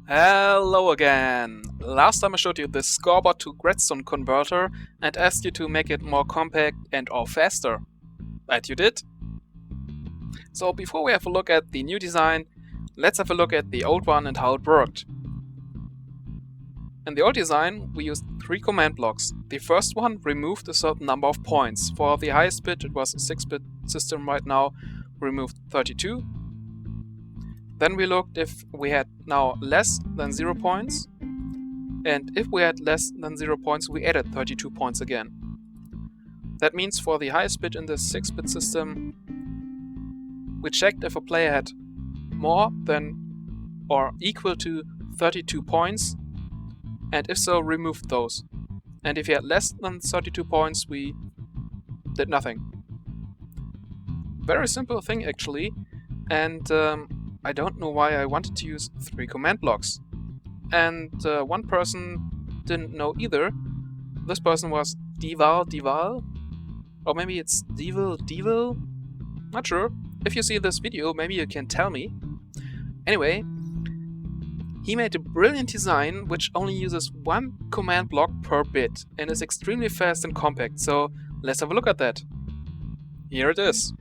Hello again! Last time I showed you this scoreboard to redstone converter and asked you to make it more compact and or faster. And you did! So before we have a look at the new design, let's have a look at the old one and how it worked. In the old design we used 3 command blocks. The first one removed a certain number of points. For the highest bit, it was a 6-bit system right now, removed 32. Then we looked if we had now less than 0 points, and if we had less than 0 points we added 32 points again. That means for the highest bit in the 6-bit system we checked if a player had more than or equal to 32 points, and if so removed those. And if he had less than 32 points we did nothing. Very simple thing actually, and I don't know why I wanted to use 3 command blocks. And one person didn't know either. This person was DiEvAlDiEvAl, or maybe it's DiEvAlDiEvAl? Not sure. If you see this video, maybe you can tell me. Anyway, he made a brilliant design which only uses 1 command block per bit and is extremely fast and compact, so let's have a look at that. Here it is.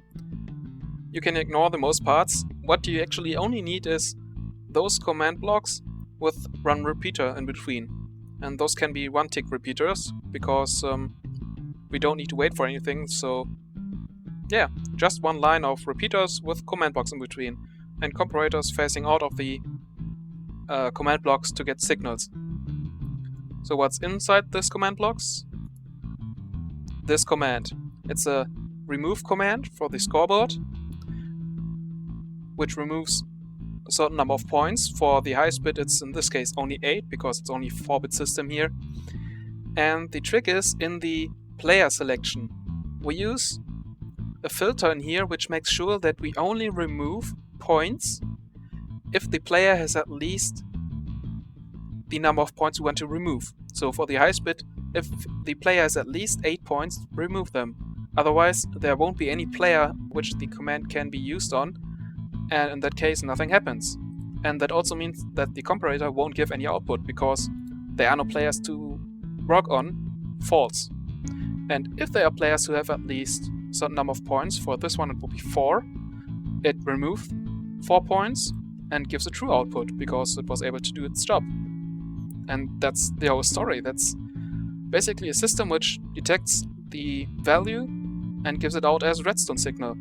You can ignore the most parts. What you actually only need is those command blocks with run repeater in between. And those can be 1-tick repeaters, because we don't need to wait for anything, so yeah, just 1 line of repeaters with command blocks in between, and comparators facing out of the command blocks to get signals. So what's inside this command blocks? This command. It's a remove command for the scoreboard, which removes a certain number of points. For the highest bit it's in this case only 8, because it's only 4-bit system here. And the trick is in the player selection. We use a filter in here which makes sure that we only remove points if the player has at least the number of points we want to remove. So for the highest bit, if the player has at least 8 points, remove them. Otherwise there won't be any player which the command can be used on, and in that case nothing happens. And that also means that the comparator won't give any output, because there are no players to work on, false. And if there are players who have at least a certain number of points, for this one it will be 4, it removed 4 points and gives a true output, because it was able to do its job. And that's the whole story. That's basically a system which detects the value and gives it out as redstone signal.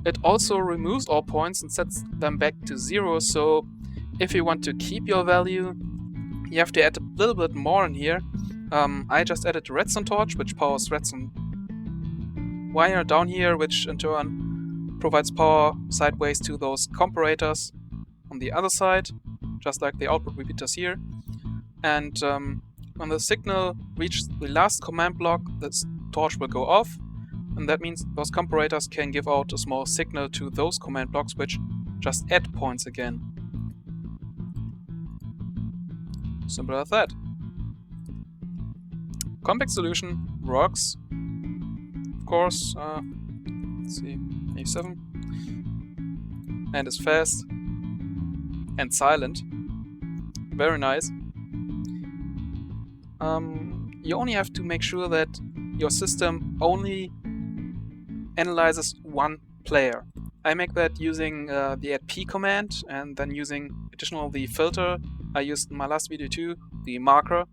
It also removes all points and sets them back to 0, so if you want to keep your value, you have to add a little bit more in here. I just added a redstone torch, which powers redstone wire down here, which in turn provides power sideways to those comparators on the other side, just like the output repeaters here. And when the signal reaches the last command block, this torch will go off. And that means those comparators can give out a small signal to those command blocks which just add points again. Simple as that. Compact solution works. Of course, let's see, A7. And is fast and silent. Very nice. You only have to make sure that your system only analyzes 1 player. I make that using the add_p command, and then using additional the filter I used in my last video too, the marker.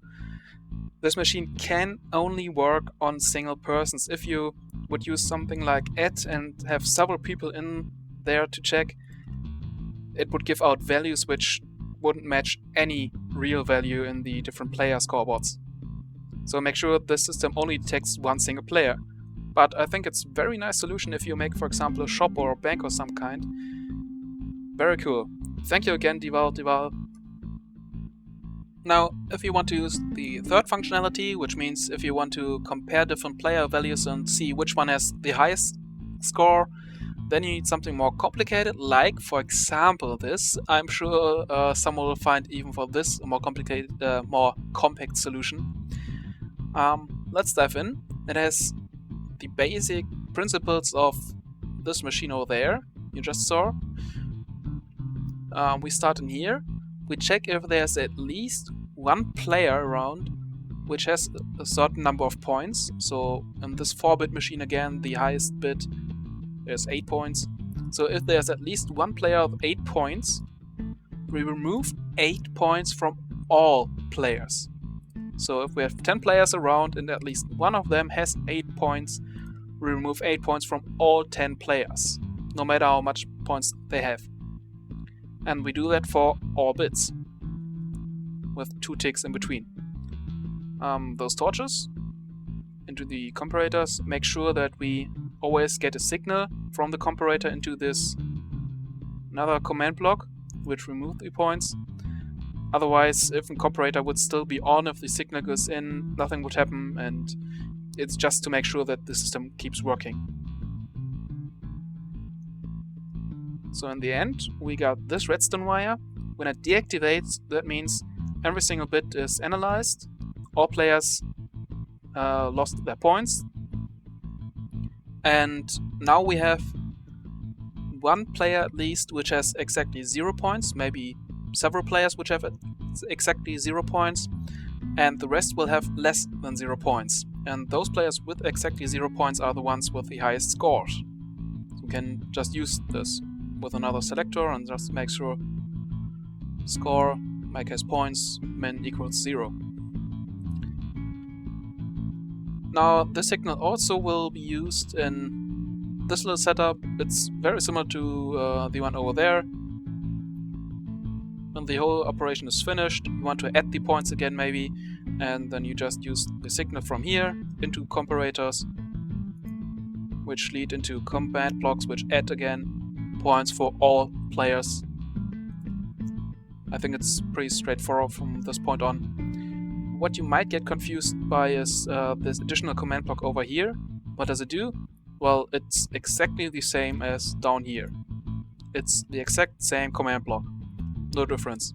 This machine can only work on single persons. If you would use something like add and have several people in there to check, it would give out values which wouldn't match any real value in the different player scoreboards. So make sure this system only detects 1 single player. But I think it's a very nice solution if you make, for example, a shop or a bank or some kind. Very cool. Thank you again, DiEvAlDiEvAl. Now, if you want to use the third functionality, which means if you want to compare different player values and see which one has the highest score, then you need something more complicated, like, for example, this. I'm sure someone will find even for this a more complicated, more compact solution. Let's dive in. It has the basic principles of this machine over there you just saw. We start in here. we check if there's at least one player around which has a certain number of points. So in this 4-bit machine again, the highest bit is 8 points. So if there's at least one player of 8 points, we remove 8 points from all players. So if we have 10 players around and at least one of them has 8 points, we remove 8 points from all 10 players, no matter how much points they have. And we do that for all bits, with 2 ticks in between. Those torches into the comparators make sure that we always get a signal from the comparator into this another command block, which removes the points. Otherwise, if a comparator would still be on, if the signal goes in, nothing would happen, and it's just to make sure that the system keeps working. So in the end, we got this redstone wire. When it deactivates, that means every single bit is analyzed, all players lost their points, and now we have one player at least which has exactly 0 points, maybe several players which have exactly 0 points, and the rest will have less than 0 points. And those players with exactly 0 points are the ones with the highest scores. So we can just use this with another selector and just make sure score, make as points, min equals 0. Now this signal also will be used in this little setup. It's very similar to the one over there. When the whole operation is finished, you want to add the points again maybe, and then you just use the signal from here into comparators, which lead into command blocks which add again points for all players. I think it's pretty straightforward from this point on. What you might get confused by is this additional command block over here. What does it do? Well, it's exactly the same as down here. It's the exact same command block. No difference.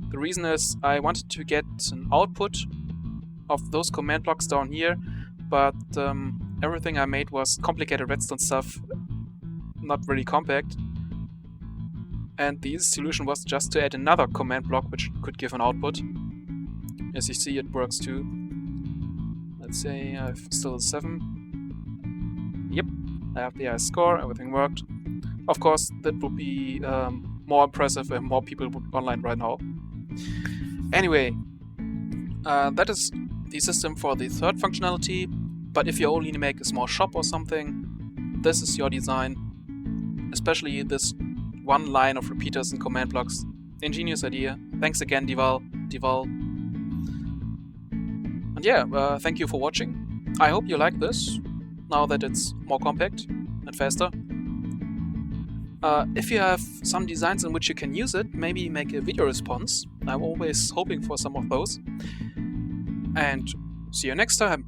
The reason is I wanted to get an output of those command blocks down here, but everything I made was complicated redstone stuff, not really compact. And the easy solution was just to add another command block which could give an output. As you see, it works too. Let's say I've still 7. Yep, I have the highest score, everything worked. Of course, that would be more impressive if more people would be online right now. Anyway, that is the system for the third functionality, but if you only make a small shop or something, this is your design. Especially this one line of repeaters and command blocks. Ingenious idea. Thanks again, DiEvAlDiEvAl. And yeah, thank you for watching. I hope you like this, now that it's more compact and faster. If you have some designs in which you can use it, maybe make a video response. I'm always hoping for some of those. And see you next time.